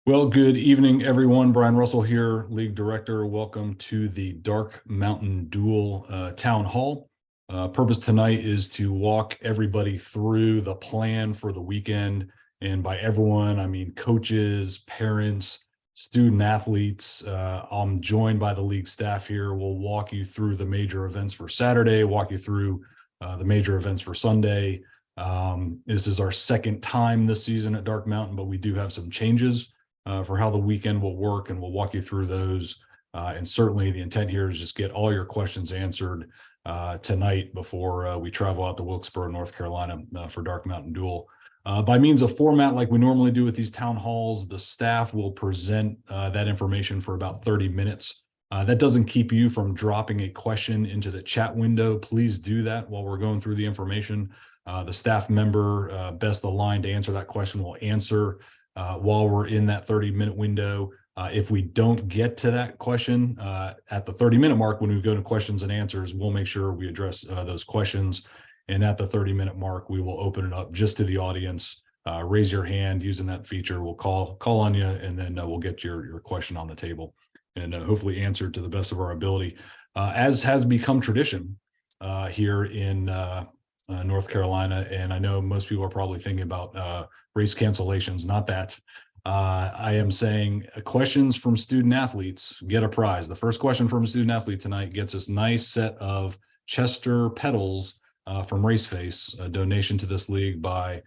Well, good evening, everyone. Brian Russell here, League Director. Welcome to the Dark Mountain Duel Town Hall. Purpose tonight is to walk everybody through the plan for the weekend. And by everyone, I mean coaches, parents, student athletes. I'm joined by the league staff here. We'll walk you through the major events for Saturday, walk you through the major events for Sunday. This is our second time this season at Dark Mountain, but we do have some changes for how the weekend will work, and we'll walk you through those. And certainly the intent here is just get all your questions answered tonight before we travel out to Wilkesboro, North Carolina for Dark Mountain Duel. By means of format like we normally do with these town halls, the staff will present that information for about 30 minutes. That doesn't keep you from dropping a question into the chat window. Please do that while we're going through the information. The staff member best aligned to answer that question will answer while we're in that 30-minute window. If we don't get to that question at the 30-minute mark, when we go to questions and answers, we'll make sure we address those questions. And at the 30-minute mark, we will open it up just to the audience. Raise your hand using that feature. We'll call on you, and then we'll get your question on the table and hopefully answer to the best of our ability. As has become tradition here in North Carolina, and I know most people are probably thinking about race cancellations. Not that. I am saying questions from student athletes get a prize. The first question from a student athlete tonight gets this nice set of Chester pedals from Raceface, a donation to this league by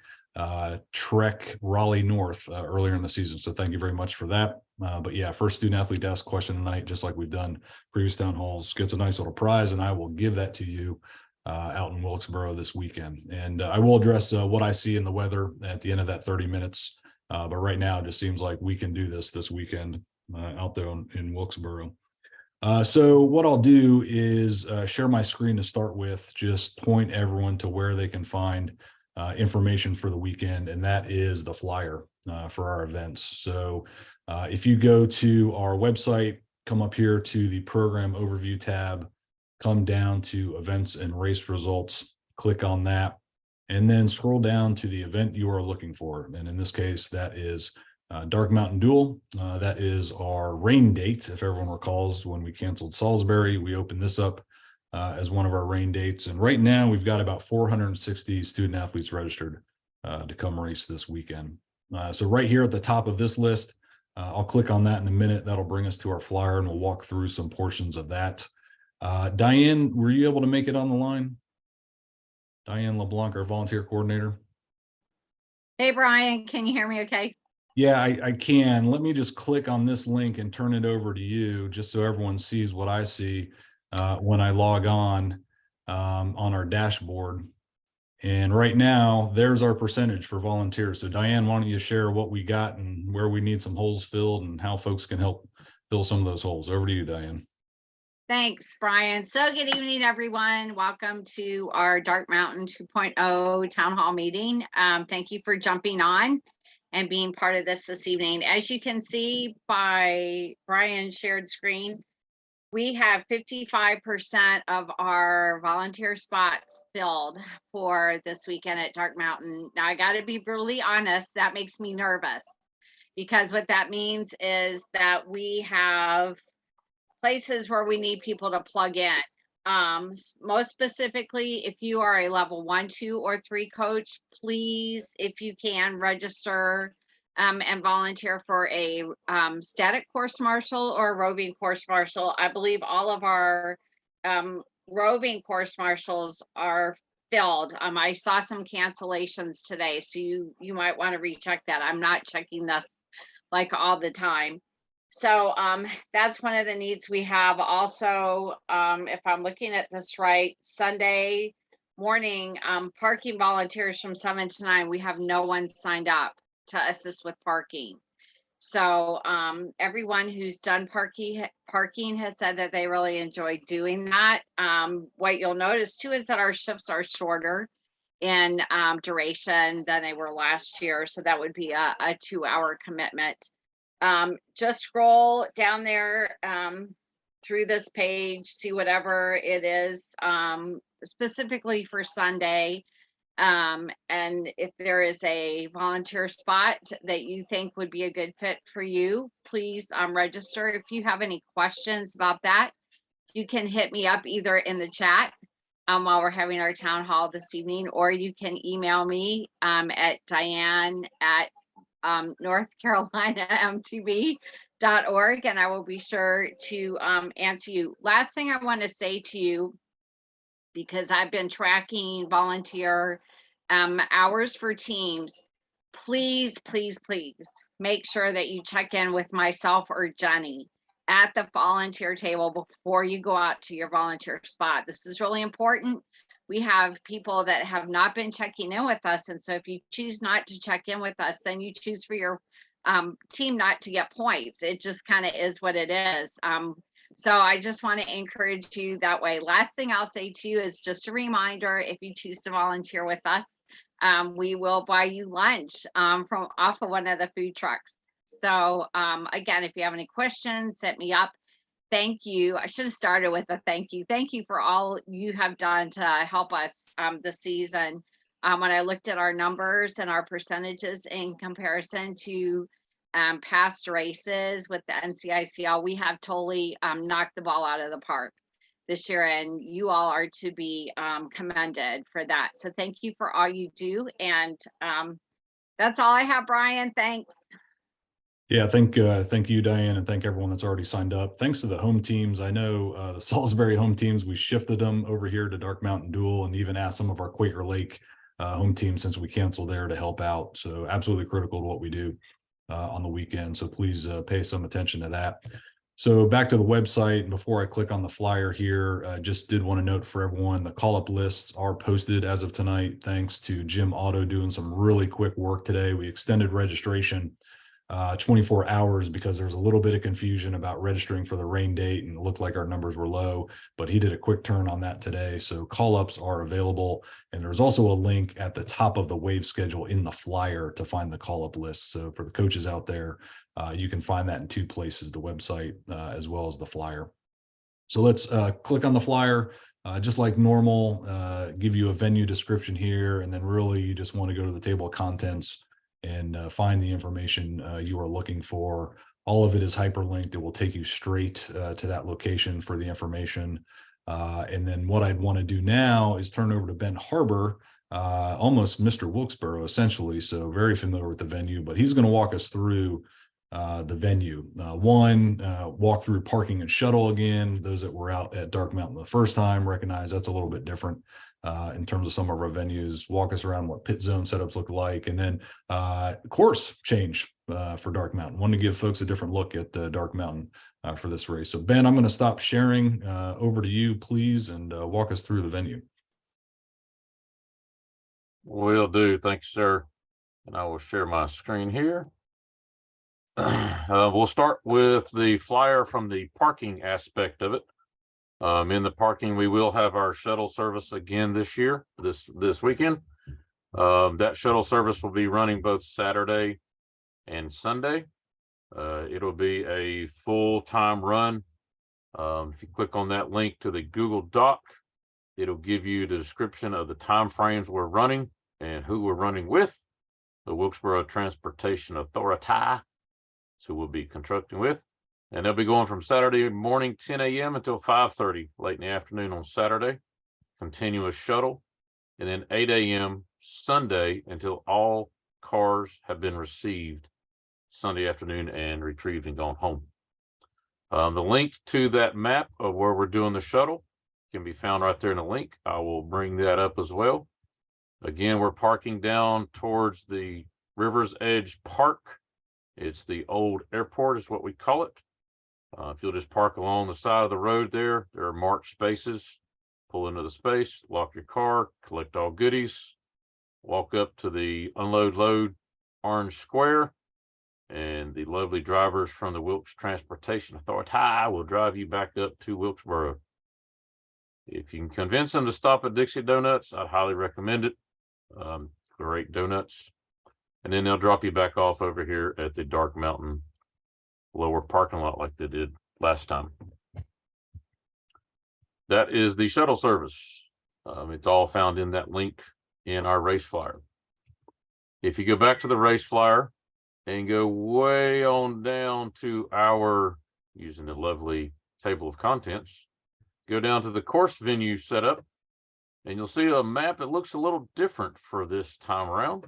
Trek Raleigh North earlier in the season. So thank you very much for that. But yeah, first student athlete to ask a question tonight, just like we've done previous town halls, gets a nice little prize, and I will give that to you out in Wilkesboro this weekend. And I will address what I see in the weather at the end of that 30 minutes. But right now, it just seems like we can do this weekend out there in Wilkesboro. So what I'll do is share my screen to start with, just point everyone to where they can find information for the weekend, and that is the flyer for our events. So if you go to our website, come up here to the program overview tab, come down to events and race results, click on that, and then scroll down to the event you are looking for. And in this case, that is Dark Mountain Duel. That is our rain date. If everyone recalls, when we canceled Salisbury, we opened this up as one of our rain dates. And right now we've got about 460 student athletes registered to come race this weekend. So right here at the top of this list, I'll click on that in a minute. That'll bring us to our flyer, and we'll walk through some portions of that. Diane, were you able to make it on the line? Diane LeBlanc, our volunteer coordinator. Hey, Brian, can you hear me okay? Yeah, I can. Let me just click on this link and turn it over to you, just so everyone sees what I see when I log on our dashboard. And right now, there's our percentage for volunteers. So Diane, why don't you share what we got and where we need some holes filled and how folks can help fill some of those holes. Over to you, Diane. Thanks, Brian. So good evening, everyone. Welcome to our Dark Mountain 2.0 Town Hall meeting. Thank you for jumping on and being part of this evening. As you can see by Brian's shared screen, we have 55% of our volunteer spots filled for this weekend at Dark Mountain. Now, I got to be brutally honest, that makes me nervous, because what that means is that we have places where we need people to plug in. Most specifically, if you are a level 1, 2, or 3 coach, please, if you can, register and volunteer for a static course marshal or a roving course marshal. I believe all of our roving course marshals are filled. I saw some cancellations today, so you might want to recheck that. I'm not checking this like all the time. So that's one of the needs we have. Also, if I'm looking at this right, Sunday morning, parking volunteers from 7 to 9, we have no one signed up to assist with parking. So everyone who's done parking has said that they really enjoy doing that. What you'll notice too is that our shifts are shorter in duration than they were last year. So that would be a 2-hour commitment. Just scroll down there through this page, see whatever it is specifically for Sunday. And if there is a volunteer spot that you think would be a good fit for you, please register. If you have any questions about that, you can hit me up either in the chat while we're having our town hall this evening, or you can email me at Diane@, northcarolinamtb.org, and I will be sure to answer you. Last thing I want to say to you, because I've been tracking volunteer hours for teams, please, please, please make sure that you check in with myself or Jenny at the volunteer table before you go out to your volunteer spot. This is really important. We have people that have not been checking in with us. And so if you choose not to check in with us, then you choose for your team not to get points. It just kind of is what it is. So I just want to encourage you that way. Last thing I'll say to you is just a reminder, if you choose to volunteer with us, we will buy you lunch from off of one of the food trucks. So again, if you have any questions, hit me up. Thank you. I should have started with a thank you. Thank you for all you have done to help us this season. When I looked at our numbers and our percentages in comparison to past races with the NCICL, we have totally knocked the ball out of the park this year, and you all are to be commended for that. So thank you for all you do. And that's all I have, Brian. Thanks. Yeah, thank you, Diane, and thank everyone that's already signed up. Thanks to the home teams. I know the Salisbury home teams, we shifted them over here to Dark Mountain Duel, and even asked some of our Quaker Lake home teams, since we canceled there, to help out. So absolutely critical to what we do on the weekend. So please pay some attention to that. So back to the website, and before I click on the flyer here, just did want to note for everyone, the call-up lists are posted as of tonight, thanks to Jim Otto doing some really quick work today. We extended registration 24 hours because there's a little bit of confusion about registering for the rain date, and it looked like our numbers were low, but he did a quick turn on that today. So call-ups are available, and there's also a link at the top of the wave schedule in the flyer to find the call-up list. So for the coaches out there, you can find that in two places, the website as well as the flyer. So let's click on the flyer. Just like normal, give you a venue description here, and then really you just want to go to the table of contents and find the information you are looking for. All of it is hyperlinked. It will take you straight to that location for the information. And then what I'd want to do now is turn over to Ben Harbor, almost Mr. Wilkesboro, essentially. So very familiar with the venue, but he's going to walk us through the venue. Walk through parking and shuttle again. Those that were out at Dark Mountain the first time recognize that's a little bit different in terms of some of our venues. Walk us around what pit zone setups look like, and then course change for Dark Mountain. Want to give folks a different look at Dark Mountain for this race. So Ben, I'm going to stop sharing. Over to you, please, and walk us through the venue. Will do. Thanks, sir. And I will share my screen here. We'll start with the flyer from the parking aspect of it. In the parking, we will have our shuttle service again this year, this weekend. That shuttle service will be running both Saturday and Sunday. It'll be a full-time run. If you click on that link to the Google Doc, it'll give you the description of the time frames we're running and who we're running with. The Wilkesboro Transportation Authority, who we'll be contracting with. And they'll be going from Saturday morning 10 a.m. until 5:30 late in the afternoon on Saturday, continuous shuttle, and then 8 a.m. Sunday until all cars have been received Sunday afternoon and retrieved and gone home. The link to that map of where we're doing the shuttle can be found right there in the link. I will bring that up as well. Again, we're parking down towards the River's Edge Park. It's the old airport is what we call it. If you'll just park along the side of the road there are marked spaces. Pull into the space, lock your car, collect all goodies, walk up to the unload load orange square, and the lovely drivers from the Wilkes Transportation Authority will drive you back up to Wilkesboro. If you can convince them to stop at Dixie Donuts, I'd highly recommend it. Great donuts. And then they'll drop you back off over here at the Dark Mountain lower parking lot like they did last time. That is the shuttle service. It's all found in that link in our race flyer. If you go back to the race flyer and go way on down to our, using the lovely table of contents, go down to the course venue setup, and you'll see a map. It looks a little different for this time around.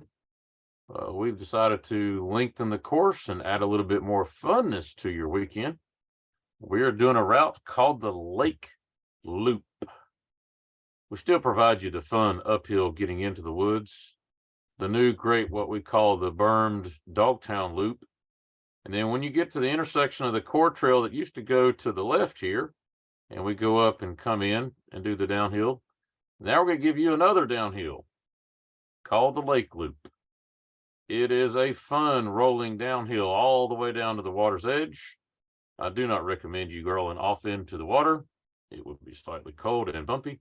We've decided to lengthen the course and add a little bit more funness to your weekend. We are doing a route called the Lake Loop. We still provide you the fun uphill getting into the woods, the new great, what we call the bermed Dogtown Loop. And then when you get to the intersection of the core trail that used to go to the left here, and we go up and come in and do the downhill, now we're going to give you another downhill called the Lake Loop. It is a fun rolling downhill all the way down to the water's edge. I do not recommend you rolling off into the water. It would be slightly cold and bumpy.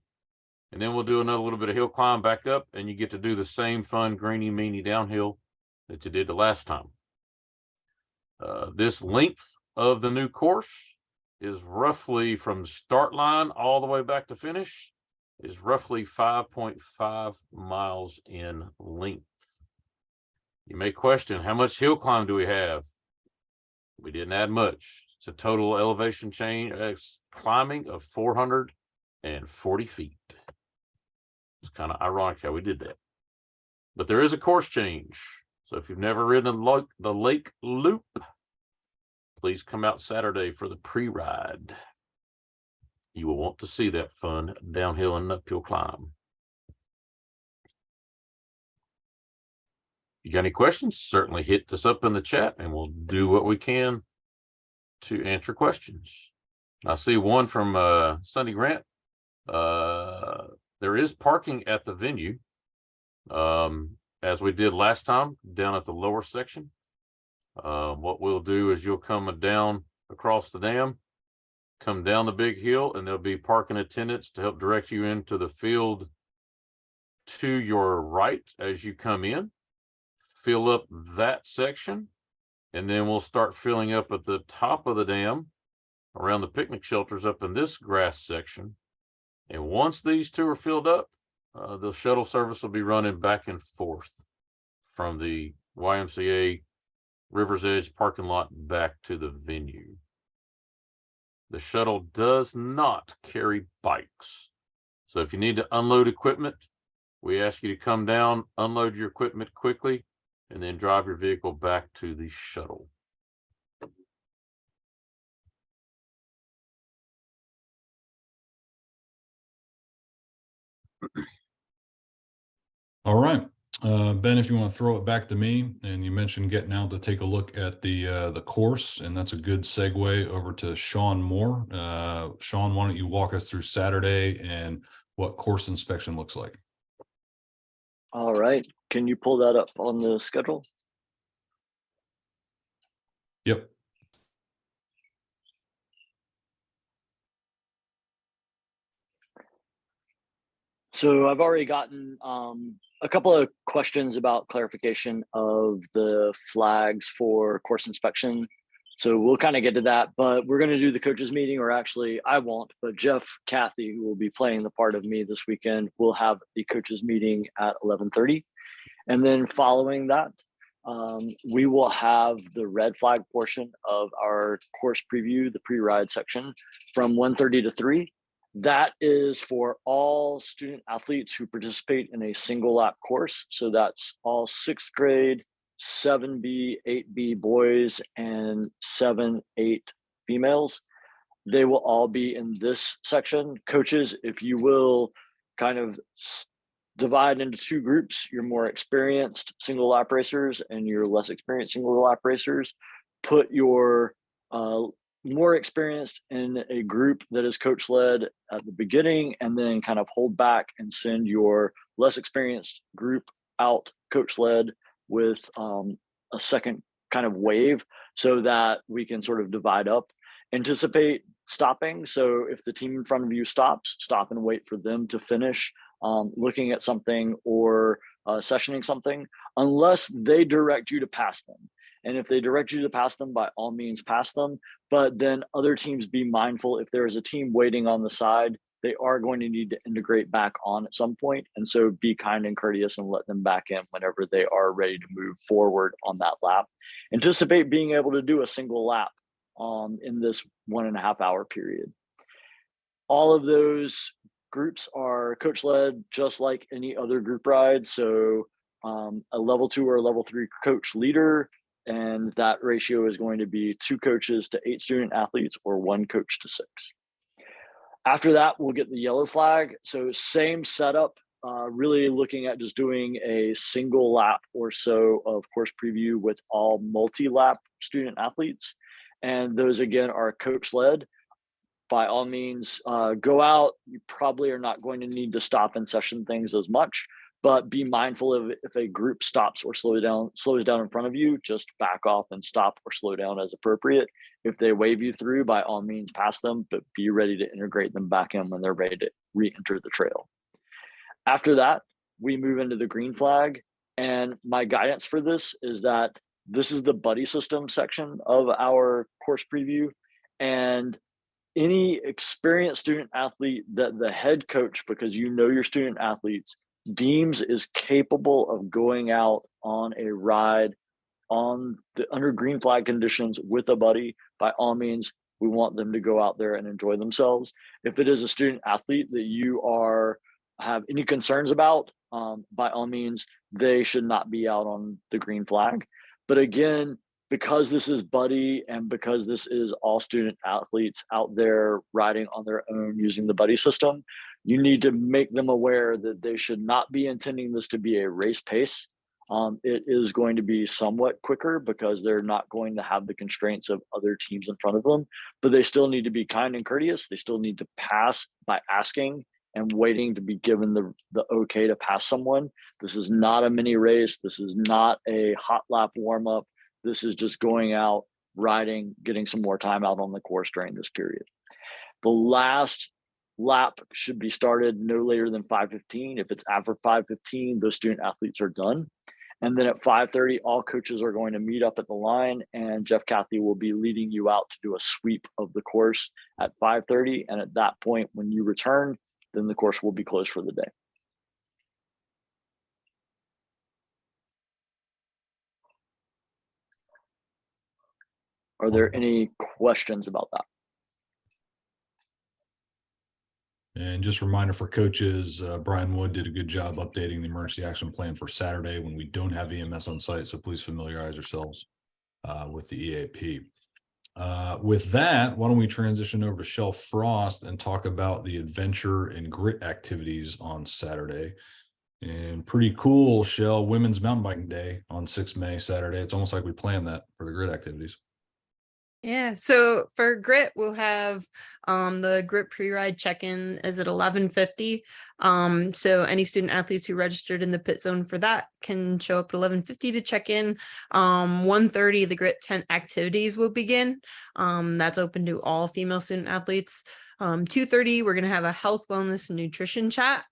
And then we'll do another little bit of hill climb back up, and you get to do the same fun greeny meany downhill that you did the last time. This length of the new course is roughly from the start line all the way back to finish is roughly 5.5 miles in length. You may question, how much hill climb do we have? We didn't add much. It's a total elevation change, climbing of 440 feet. It's kind of ironic how we did that. But there is a course change. So if you've never ridden the Lake Loop, please come out Saturday for the pre-ride. You will want to see that fun downhill and uphill climb. If you got any questions, certainly hit us up in the chat and we'll do what we can to answer questions. I see one from Sunny Grant. There is parking at the venue, as we did last time, down at the lower section. What we'll do is you'll come down across the dam, come down the big hill, and there'll be parking attendants to help direct you into the field to your right as you come in. Fill up that section, and then we'll start filling up at the top of the dam around the picnic shelters up in this grass section. And once these two are filled up, the shuttle service will be running back and forth from the YMCA River's Edge parking lot back to the venue. The shuttle does not carry bikes. So if you need to unload equipment, we ask you to come down, unload your equipment quickly, and then drive your vehicle back to the shuttle. All right. Ben, if you want to throw it back to me, and you mentioned getting out to take a look at the course, and that's a good segue over to Sean Moore. Sean, why don't you walk us through Saturday and what course inspection looks like? All right. Can you pull that up on the schedule? Yep. So I've already gotten a couple of questions about clarification of the flags for course inspection. So we'll kind of get to that, but we're going to do the coaches meeting, or actually I won't, but Jeff Cathy, who will be playing the part of me this weekend, will have the coaches meeting at 11:30. And then following that, we will have the red flag portion of our course preview, the pre-ride section, from 1:30 to 3. That is for all student athletes who participate in a single lap course. So that's all 6th grade, 7B, 8B boys, and 7, 8 females. They will all be in this section. Coaches, if you will kind of divide into 2 groups, your more experienced single lap racers and your less experienced single lap racers. Put your more experienced in a group that is coach led at the beginning, and then kind of hold back and send your less experienced group out coach led with a second kind of wave, so that we can sort of divide up. Anticipate stopping. So if the team in front of you stops, stop and wait for them to finish looking at something or sessioning something, unless they direct you to pass them. And if they direct you to pass them, by all means pass them. But then other teams, be mindful, if there is a team waiting on the side, they are going to need to integrate back on at some point. And so be kind and courteous and let them back in whenever they are ready to move forward on that lap. Anticipate being able to do a single lap in this 1.5 hour period. All of those groups are coach led, just like any other group ride. So a level 2 or level 3 coach leader, and that ratio is going to be 2 coaches to 8 student athletes or 1 coach to 6. After that, we'll get the yellow flag. So same setup, really looking at just doing a single lap or so of course preview with all multi-lap student athletes. And those again are coach led. By all means, go out. You probably are not going to need to stop and session things as much, but be mindful of if a group stops or slows down in front of you, just back off and stop or slow down as appropriate. If they wave you through, by all means, pass them, but be ready to integrate them back in when they're ready to re-enter the trail. After that, we move into the green flag. And my guidance for this is that this is the buddy system section of our course preview. And any experienced student athlete that the head coach, because you know your student athletes, deems is capable of going out on a ride under green flag conditions with a buddy, by all means, we want them to go out there and enjoy themselves. If it is a student athlete that you have any concerns about, by all means, they should not be out on the green flag. But again, because this is buddy and because this is all student athletes out there riding on their own using the buddy system, you need to make them aware that they should not be intending this to be a race pace. It is going to be somewhat quicker because they're not going to have the constraints of other teams in front of them, but they still need to be kind and courteous. They still need to pass by asking and waiting to be given the okay to pass someone. This is not a mini race. This is not a hot lap warm up. This is just going out, riding, getting some more time out on the course during this period. The last lap should be started no later than 5:15. If it's after 5:15, those student athletes are done. And then at 5:30, all coaches are going to meet up at the line, and Jeff Cathy will be leading you out to do a sweep of the course at 5:30. And at that point, when you return, then the course will be closed for the day. Are there any questions about that? And just a reminder for coaches, Brian Wood did a good job updating the emergency action plan for Saturday when we don't have EMS on site. So please familiarize yourselves with the EAP. With that, why don't we transition over to Shell Frost and talk about the adventure and grit activities on Saturday. And pretty cool, Shell, Women's Mountain Biking Day on 6 May, Saturday. It's almost like we planned that for the grit activities. Yeah, so for grit, we'll have the grit pre-ride check-in is at 11:50. So any student athletes who registered in the pit zone for that can show up at 11:50 to check in. 1:30, the grit tent activities will begin. That's open to all female student athletes. 2:30, we're gonna have a health, wellness, and nutrition chat.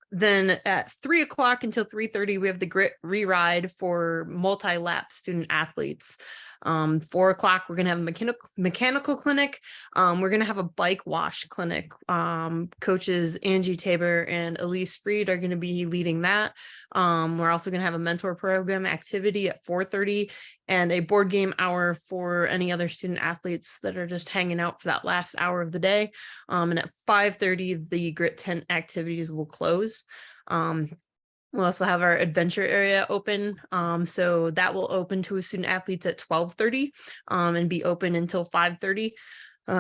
Then at 3 o'clock until 3:30, we have the grit re-ride for multi-lap student athletes. 4 o'clock, we're gonna have a mechanical clinic. We're gonna have a bike wash clinic. Coaches Angie Tabor and Elise Freed are gonna be leading that. We're also gonna have a mentor program activity at 4:30 and a board game hour for any other student athletes that are just hanging out for that last hour of the day. And at 5:30, the grit tent activities will close. We'll also have our adventure area open. So that will open to student athletes at 12:30 and be open until 5:30.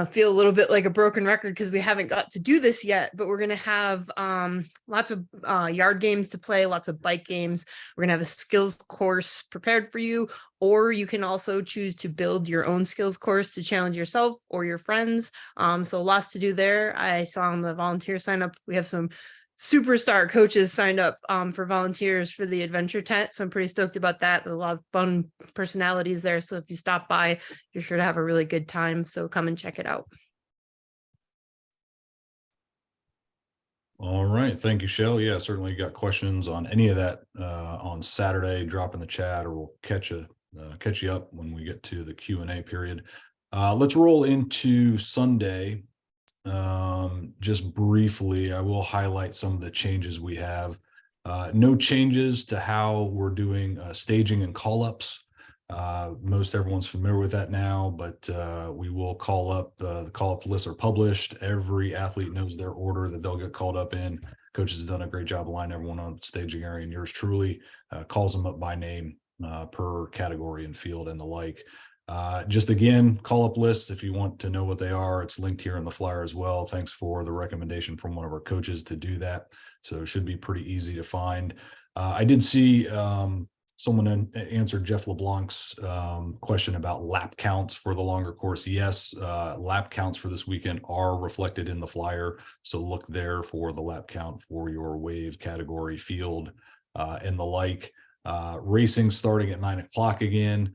Feel a little bit like a broken record because we haven't got to do this yet, but we're going to have lots of yard games to play, lots of bike games. We're going to have a skills course prepared for you, or you can also choose to build your own skills course to challenge yourself or your friends. So lots to do there. I saw on the volunteer sign up, we have some superstar coaches signed up for volunteers for the adventure tent. So I'm pretty stoked about that. There's a lot of fun personalities there. So if you stop by, you're sure to have a really good time. So come and check it out. All right. Thank you, Shell. Yeah, certainly got questions on any of that on Saturday, drop in the chat, or we'll catch you up when we get to the Q&A period. Let's roll into Sunday. just briefly, I will highlight some of the changes we have. No changes to how we're doing staging and call-ups. Most everyone's familiar with that now, but we will call up. The call-up lists are published. Every athlete knows their order that they'll get called up in. Coach has done a great job lining everyone on staging area, and yours truly calls them up by name per category and field and the like. Just again, call-up lists, if you want to know what they are, it's linked here in the flyer as well. Thanks for the recommendation from one of our coaches to do that. So it should be pretty easy to find. I did see someone answered Jeff LeBlanc's question about lap counts for the longer course. Yes, lap counts for this weekend are reflected in the flyer. So look there for the lap count for your wave category, field, and the like. Racing starting at 9 o'clock again.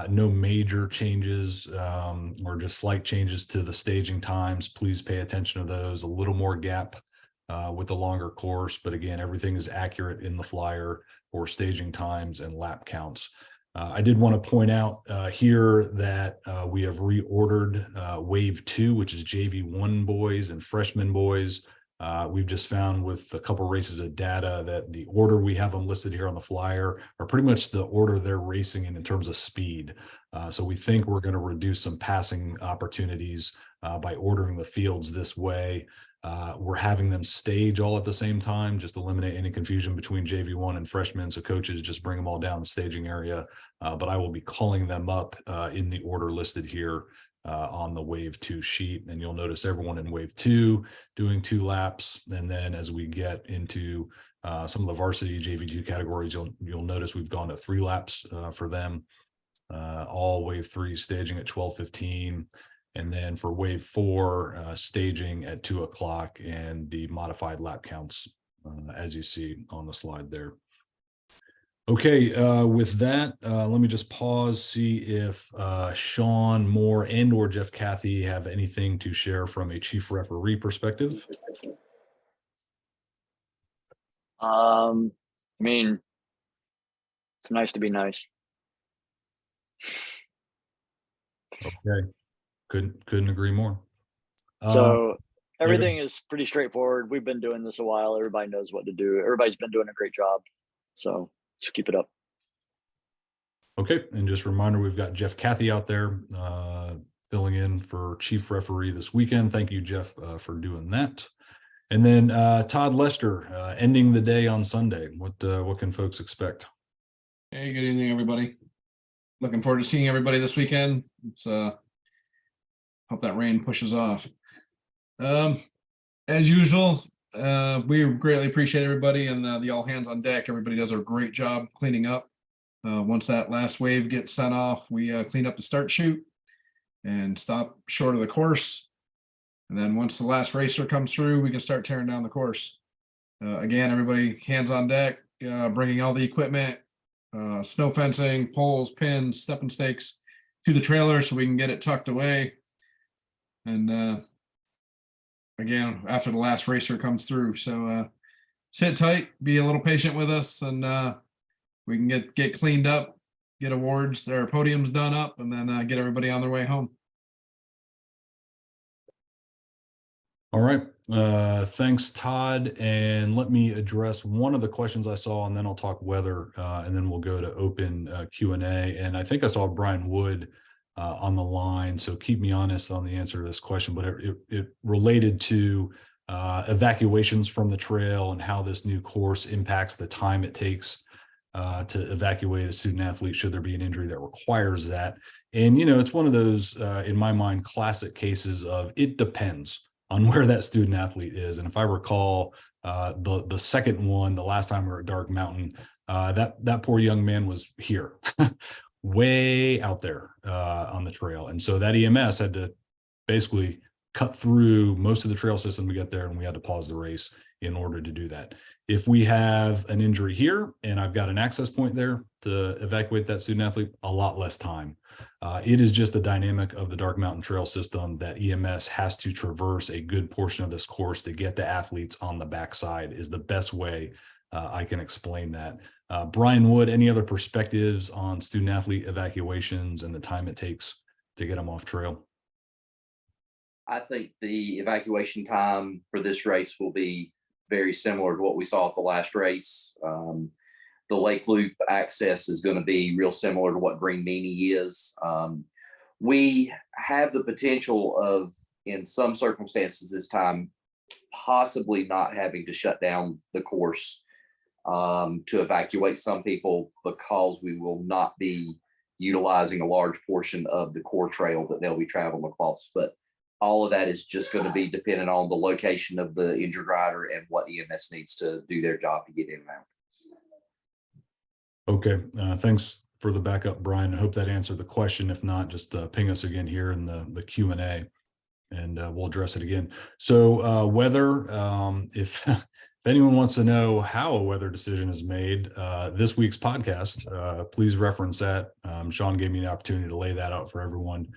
No major changes or just slight changes to the staging times. Please pay attention to those. A little more gap with the longer course, but again, everything is accurate in the flyer for staging times and lap counts. I did want to point out here that we have reordered Wave 2, which is JV1 boys and freshman boys. We've just found with a couple races of data that the order we have them listed here on the flyer are pretty much the order they're racing in terms of speed. So we think we're going to reduce some passing opportunities by ordering the fields this way. We're having them stage all at the same time, just eliminate any confusion between JV1 and freshmen. So coaches just bring them all down the staging area. But I will be calling them up in the order listed here on the Wave 2 sheet. And you'll notice everyone in Wave 2 doing 2 laps. And then as we get into some of the varsity JV2 categories, you'll notice we've gone to 3 laps for them. All Wave 3 staging at 12:15. And then for Wave 4, staging at 2 o'clock and the modified lap counts, as you see on the slide there. Okay, with that, let me just pause, see if Sean Moore and or Jeff Cathy have anything to share from a chief referee perspective. I mean, it's nice to be nice. Okay, couldn't agree more. So everything is pretty straightforward. We've been doing this a while. Everybody knows what to do. Everybody's been doing a great job. So just keep it up. Okay, and just a reminder, we've got Jeff Cathy out there filling in for chief referee this weekend. Thank you, Jeff, for doing that. And then Todd Lester ending the day on Sunday. What can folks expect? Hey, good evening, everybody. Looking forward to seeing everybody this weekend. It's hope that rain pushes off. As usual, we greatly appreciate everybody and the all hands on deck. Everybody does a great job cleaning up. Once that last wave gets sent off, we clean up the start chute and stop short of the course. And then once the last racer comes through, we can start tearing down the course. Again, everybody hands on deck, bringing all the equipment, snow fencing, poles, pins, stepping stakes to the trailer so we can get it tucked away. And again, after the last racer comes through. So sit tight, be a little patient with us, and we can get cleaned up, get awards, their podiums done up, and then get everybody on their way home. All right. Thanks, Todd. And let me address one of the questions I saw, and then I'll talk weather, and then we'll go to open Q&A. And I think I saw Brian Wood on the line. So keep me honest on the answer to this question, but it related to evacuations from the trail and how this new course impacts the time it takes to evacuate a student athlete should there be an injury that requires that. And, you know, it's one of those, in my mind, classic cases of it depends on where that student athlete is. And if I recall the second one, the last time we were at Dark Mountain, that poor young man was here, way out there on the trail. And so that EMS had to basically cut through most of the trail system to get there, and we had to pause the race in order to do that. If we have an injury here and I've got an access point there to evacuate that student athlete, a lot less time. It is just the dynamic of the Dark Mountain Trail system that EMS has to traverse a good portion of this course to get the athletes on the backside is the best way I can explain that. Brian Wood, any other perspectives on student athlete evacuations and the time it takes to get them off trail? I think the evacuation time for this race will be very similar to what we saw at the last race. The Lake Loop access is going to be real similar to what Green Meanie is. We have the potential of, in some circumstances this time, possibly not having to shut down the course to evacuate some people, because we will not be utilizing a large portion of the core trail that they'll be traveling across. But all of that is just going to be dependent on the location of the injured rider and what EMS needs to do their job to get in and out. Okay, thanks for the backup, Brian. I hope that answered the question. If not, just ping us again here in the Q&A, and we'll address it again. So weather, if if anyone wants to know how a weather decision is made, this week's podcast, please reference that. Sean gave me an opportunity to lay that out for everyone.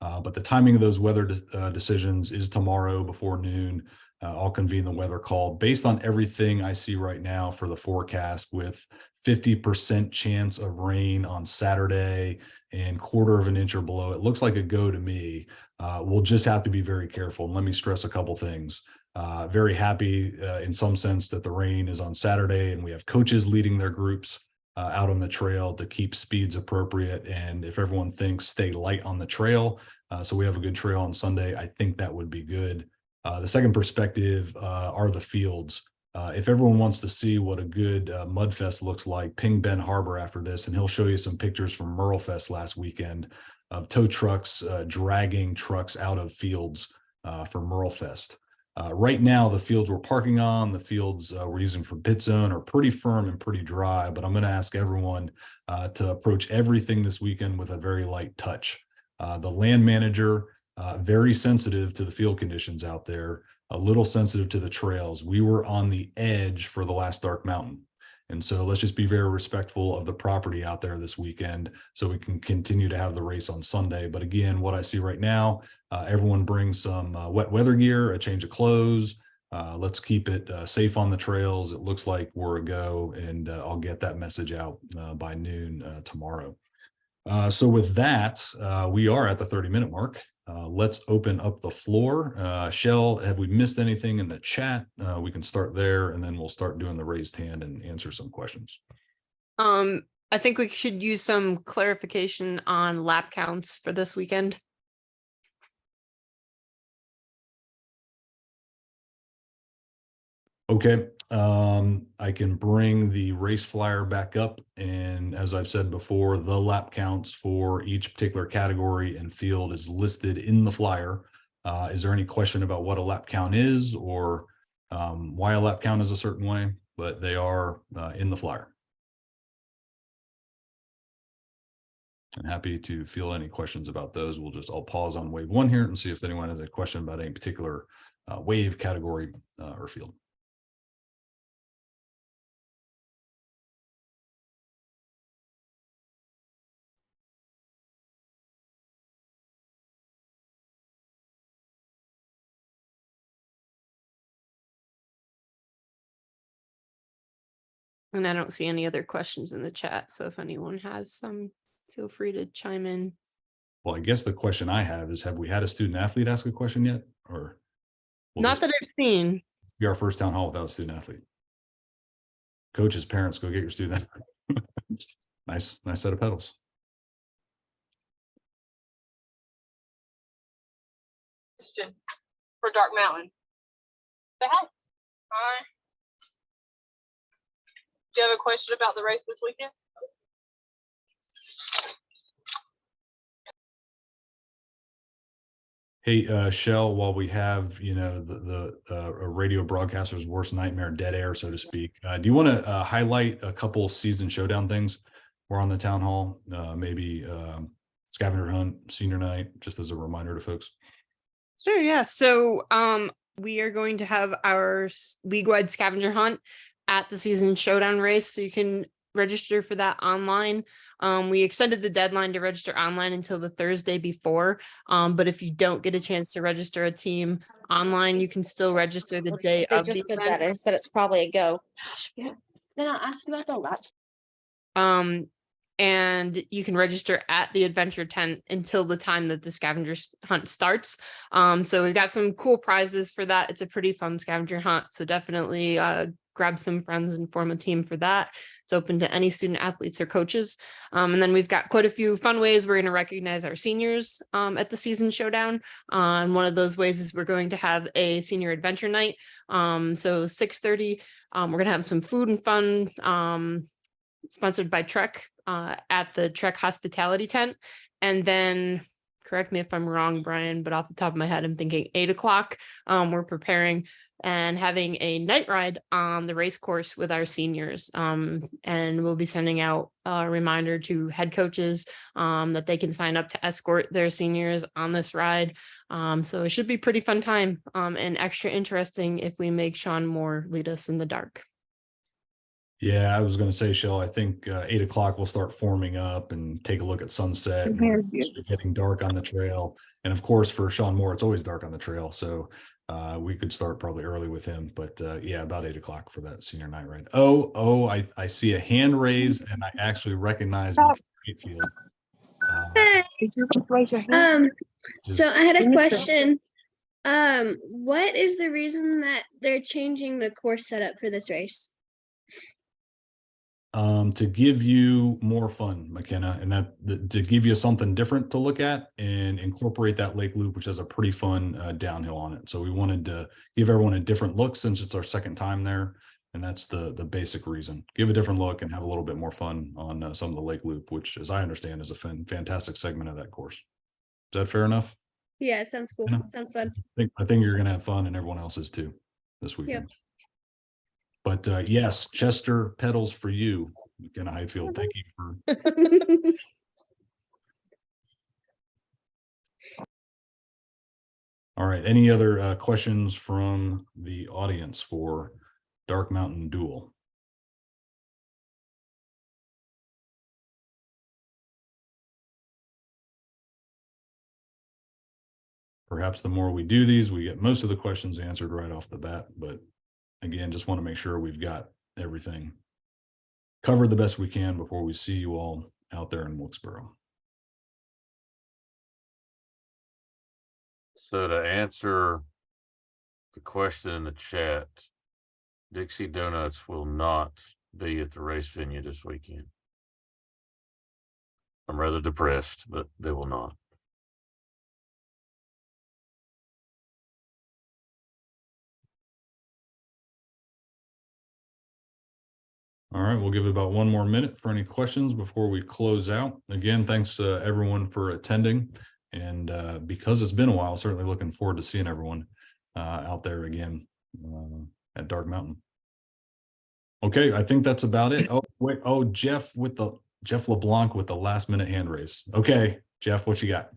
But the timing of those weather decisions is tomorrow before noon. I'll convene the weather call based on everything I see right now for the forecast, with 50% chance of rain on Saturday and 1/4 of an inch or below. It looks like a go to me. We'll just have to be very careful. And let me stress a couple things. Very happy in some sense that the rain is on Saturday, and we have coaches leading their groups out on the trail to keep speeds appropriate. And if everyone thinks stay light on the trail, so we have a good trail on Sunday, I think that would be good. The second perspective are the fields. If everyone wants to see what a good Mudfest looks like, ping Ben Harbor after this, and he'll show you some pictures from Merlefest last weekend of tow trucks dragging trucks out of fields for Merlefest. Right now, the fields we're parking on, the fields we're using for pit zone, are pretty firm and pretty dry, but I'm going to ask everyone to approach everything this weekend with a very light touch. The land manager, very sensitive to the field conditions out there, a little sensitive to the trails. We were on the edge for the last Dark Mountain. And so let's just be very respectful of the property out there this weekend so we can continue to have the race on Sunday. But again, what I see right now, everyone brings some wet weather gear, a change of clothes. Let's keep it safe on the trails. It looks like we're a go, and I'll get that message out by noon tomorrow. So with that, we are at the 30-minute mark. Let's open up the floor. Shell, have we missed anything in the chat? We can start there, and then we'll start doing the raised hand and answer some questions. I think we should use some clarification on lap counts for this weekend. Okay, I can bring the race flyer back up, and as I've said before, the lap counts for each particular category and field is listed in the flyer. Is there any question about what a lap count is, or why a lap count is a certain way? But they are in the flyer. I'm happy to field any questions about those. I'll pause on wave 1 here and see if anyone has a question about any particular wave, category, or field. And I don't see any other questions in the chat. So if anyone has some, feel free to chime in. Well, I guess the question I have is, have we had a student athlete ask a question yet? Or Not that I've seen. Be our first town hall without a student athlete. Coaches, parents, go get your student athlete. Nice set of pedals. Question for Dark Mountain. Say hi. Hi. Do you have a question about the race this weekend? Hey, Shell, while we have, the radio broadcaster's worst nightmare, dead air, so to speak, do you want to highlight a couple season showdown things we're on the town hall? Maybe scavenger hunt, senior night, just as a reminder to folks. Sure, yeah. So we are going to have our league-wide scavenger hunt at the season showdown race. So you can register for that online. We extended the deadline to register online until the Thursday before. But if you don't get a chance to register a team online, you can still register the day They of the just said event. that. Instead, it's probably a go. Gosh, yeah. Then I'll ask about the laps. and you can register at the adventure tent until the time that the scavenger hunt starts. So we've got some cool prizes for that. It's a pretty fun scavenger hunt. So definitely grab some friends and form a team for that. It's open to any student athletes or coaches. And then we've got quite a few fun ways we're going to recognize our seniors at the season showdown. And one of those ways is we're going to have a senior adventure night. So 6:30, we're going to have some food and fun sponsored by Trek at the Trek Hospitality Tent. And then, correct me if I'm wrong, Brian, but off the top of my head, I'm thinking 8 o'clock. We're preparing and having a night ride on the race course with our seniors. And we'll be sending out a reminder to head coaches that they can sign up to escort their seniors on this ride. So it should be a pretty fun time and extra interesting if we make Sean Moore lead us in the dark. Yeah, I was going to say, Shell, I think 8 o'clock we'll start forming up and take a look at sunset. And it's getting dark on the trail. And of course, for Sean Moore, it's always dark on the trail. So we could start probably early with him. But yeah, about 8 o'clock for that senior night ride. I see a hand raise and I actually recognize Whitefield. Hey. So I had a question. What is the reason that they're changing the course setup for this race? To give you more fun, McKenna, and to give you something different to look at and incorporate that lake loop, which has a pretty fun downhill on it. So we wanted to give everyone a different look since it's our second time there. And that's the basic reason. Give a different look and have a little bit more fun on some of the lake loop, which, as I understand, is a fantastic segment of that course. Is that fair enough? Yeah, sounds cool. Yeah. Sounds fun. I think you're going to have fun, and everyone else is too this weekend. Yep. But yes, Chester pedals for you, McKenna Highfield. Thank you for. All right. Any other questions from the audience for Dark Mountain Duel? Perhaps the more we do these, we get most of the questions answered right off the bat. But again, just want to make sure we've got everything covered the best we can before we see you all out there in Wilkesboro. So to answer the question in the chat, Dixie Donuts will not be at the race venue this weekend. I'm rather depressed, but they will not. All right, we'll give it about 1 more minute for any questions before we close out. Again, thanks everyone for attending. And because it's been a while, certainly looking forward to seeing everyone out there again at Dark Mountain. Okay, I think that's about it. Oh, wait. Oh, Jeff LeBlanc with the last minute hand raise. Okay, Jeff, what you got?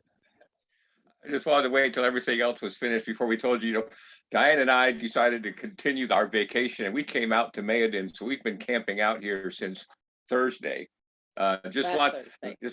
I just wanted to wait until everything else was finished before we told you, Diane and I decided to continue our vacation, and we came out to Mayodan. So we've been camping out here since Thursday. Just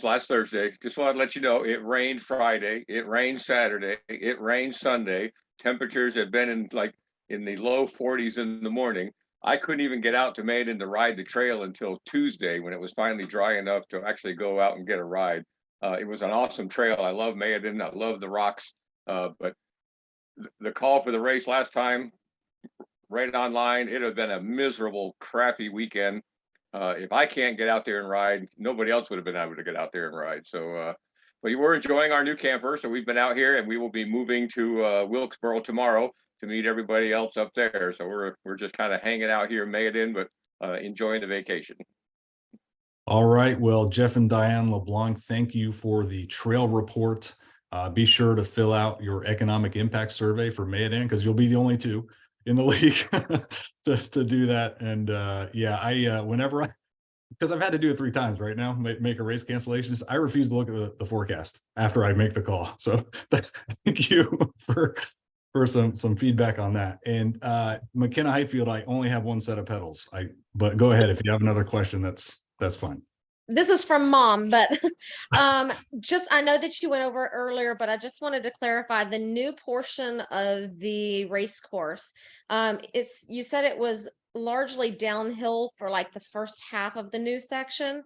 last Thursday. Just want to let you know, it rained Friday, it rained Saturday, it rained Sunday. Temperatures have been in the low 40s in the morning. I couldn't even get out to Mayodan to ride the trail until Tuesday when it was finally dry enough to actually go out and get a ride. It was an awesome trail. I love Mayodan. I love the rocks. But the call for the race last time, right online, it had been a miserable, crappy weekend. If I can't get out there and ride, nobody else would have been able to get out there and ride. So, but we're enjoying our new camper. So we've been out here, and we will be moving to Wilkesboro tomorrow to meet everybody else up there. So we're just kind of hanging out here in Mayodan, but enjoying the vacation. All right. Well, Jeff and Diane LeBlanc, thank you for the trail report. Be sure to fill out your economic impact survey for Mayodan, because you'll be the only two in the league to do that. And yeah, whenever because I've had to do it 3 times right now, make a race cancellations, I refuse to look at the forecast after I make the call. So thank you for some feedback on that. And McKenna Highfield, I only have 1 set of pedals. But go ahead if you have another question. That's fine. This is from Mom, but I know that you went over it earlier, but I just wanted to clarify the new portion of the race course. You said it was largely downhill for like the first half of the new section.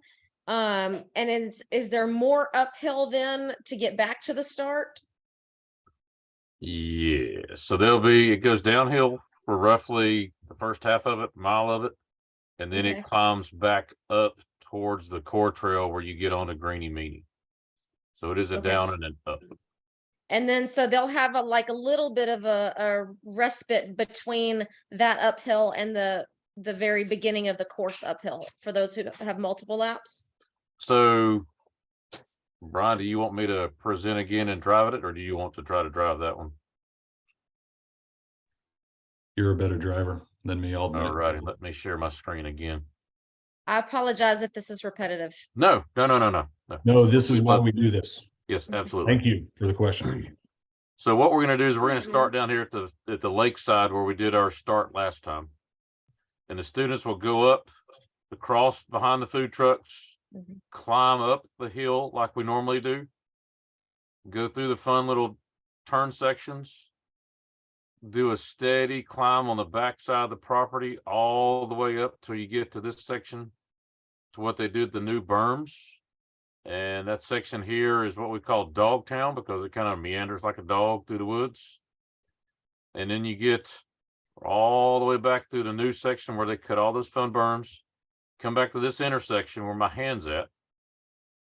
And is there more uphill then to get back to the start? Yeah, so it goes downhill for roughly the first half of it, mile of it, and then Okay. it climbs back up towards the core trail where you get on to Greeny Meany. So it is a Okay. down and an up. And then so they'll have a little bit of a respite between that uphill and the very beginning of the course uphill for those who have multiple laps. So, Brian, do you want me to present again and drive it, or do you want to try to drive that one? You're a better driver than me. I'll admit All it. righty, let me share my screen again. I apologize if this is repetitive. No. No, this is why But- we do this. Yes, absolutely. Thank you for the question. So what we're gonna do is we're gonna start down here at the lakeside where we did our start last time. And the students will go up across behind the food trucks, Mhm. climb up the hill like we normally do, go through the fun little turn sections, do a steady climb on the back side of the property all the way up till you get to this section to what they did, the new berms. And that section here is what we call Dogtown because it kind of meanders like a dog through the woods. And then you get all the way back through the new section where they cut all those fun berms, come back to this intersection where my hand's at.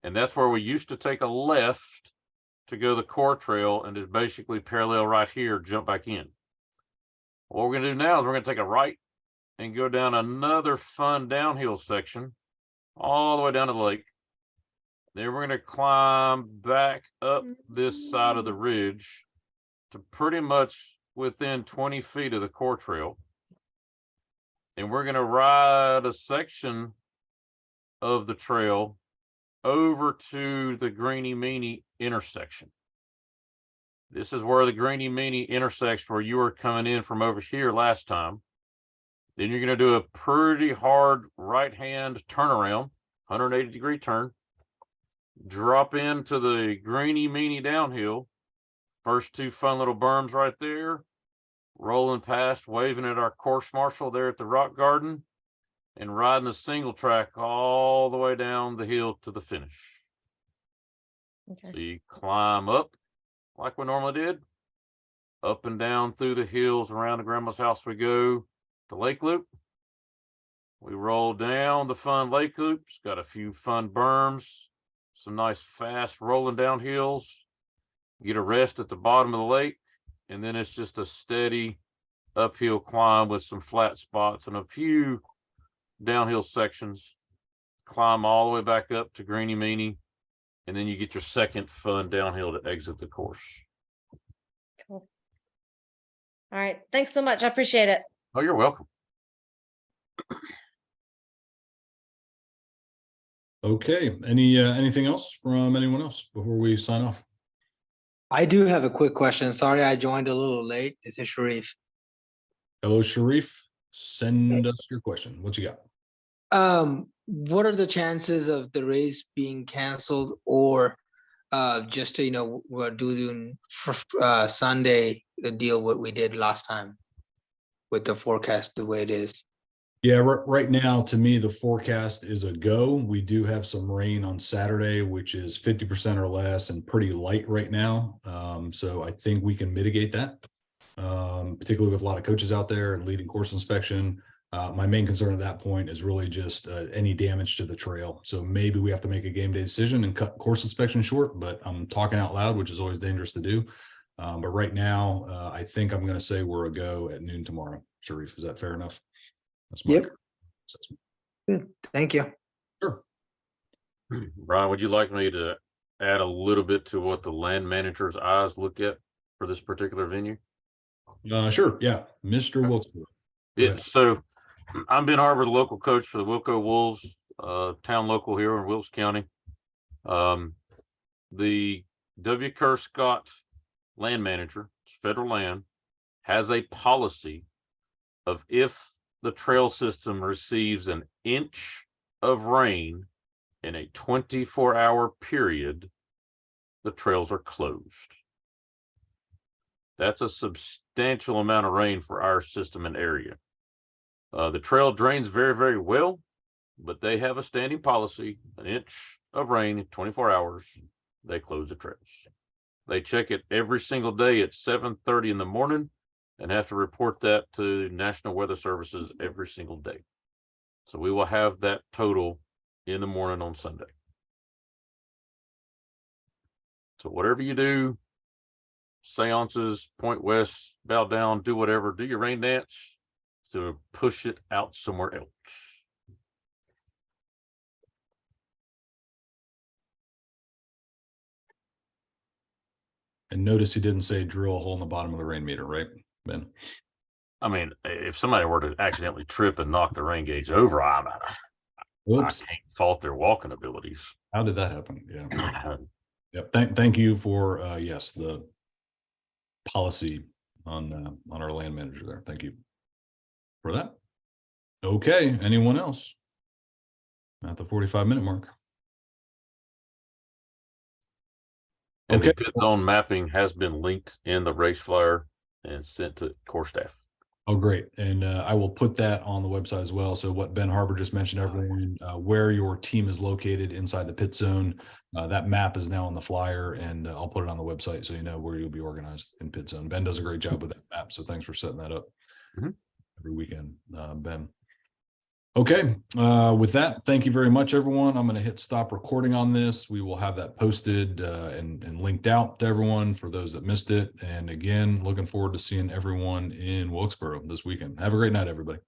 And that's where we used to take a left to go the core trail and just basically parallel right here, jump back in. What we're gonna do now is we're gonna take a right and go down another fun downhill section all the way down to the lake. Then we're gonna climb back up this side of the ridge to pretty much within 20 feet of the core trail. And we're gonna ride a section of the trail over to the Greeny Meany intersection. This is where the Greeny Meany intersects where you were coming in from over here last time. Then you're gonna do a pretty hard right-hand turnaround, 180-degree turn. Drop into the Greeny Meany downhill. First two fun little berms right there. Rolling past, waving at our course marshal there at the rock garden, and riding a single track all the way down the hill to the finish. Okay. So you climb up like we normally did, up and down through the hills around the grandma's house we go to Lake Loop. We roll down the fun Lake Loop. It's got a few fun berms, some nice fast rolling down hills. Get a rest at the bottom of the lake, and then it's just a steady uphill climb with some flat spots and a few downhill sections. Climb all the way back up to Greeny Meany, and then you get your second fun downhill to exit the course. Cool. All right. Thanks so much. I appreciate it. Oh, you're welcome. Okay, anything else from anyone else before we sign off? I do have a quick question. Sorry, I joined a little late. This is Sharif. Hello, Sharif. Send us your question. What you got? What are the chances of the race being canceled or just to, we're doing for Sunday, the deal what we did last time with the forecast the way it is? Yeah, right now, to me, the forecast is a go. We do have some rain on Saturday, which is 50% or less and pretty light right now. So I think we can mitigate that, particularly with a lot of coaches out there and leading course inspection. My main concern at that point is really just any damage to the trail. So maybe we have to make a game day decision and cut course inspection short, but I'm talking out loud, which is always dangerous to do. But right now, I think I'm going to say we're a go at noon tomorrow. Sharif, is that fair enough? That's my assessment. Good. Thank you. Sure. Brian, would you like me to add a little bit to what the land manager's eyes look at for this particular venue? Sure. Yeah. Mr. Wilkesboro. Yeah, ahead. so I'm Ben Harbor, the local coach for the Wilco Wolves, town local here in Wilkes County. The W. Kerr Scott land manager, it's federal land, has a policy of if the trail system receives an inch of rain in a 24-hour period, the trails are closed. That's a substantial amount of rain for our system and area. The trail drains very, very well. but they have a standing policy, an inch of rain in 24 hours, they close the trails. They check it every single day at 7:30 in the morning and have to report that to National Weather Services every single day. So we will have that total in the morning on Sunday. So whatever you do, seances, point west, bow down, do whatever, do your rain dance, so push it out somewhere else. And notice he didn't say drill a hole in the bottom of the rain meter, right, Ben? I mean, if somebody were to accidentally trip and knock the rain gauge over, I Whoops, can't fault their walking abilities. how did that happen? Yeah. Yep. Thank you for, yes, the policy on our land manager there. Thank you for that. Okay, anyone else? At the 45-minute mark. And Okay. the pit zone mapping has been linked in the race flyer and sent to core staff. Oh, great. And I will put that on the website as well. So what Ben Harbour just mentioned, everyone, where your team is located inside the pit zone, that map is now on the flyer, and I'll put it on the website so you know where you'll be organized in pit zone. Ben does a great job with that map, so thanks for setting that up every weekend, Ben. Okay, with that, thank you very much, everyone. I'm going to hit stop recording on this. We will have that posted and linked out to everyone for those that missed it. And again, looking forward to seeing everyone in Wilkesboro this weekend. Have a great night, everybody.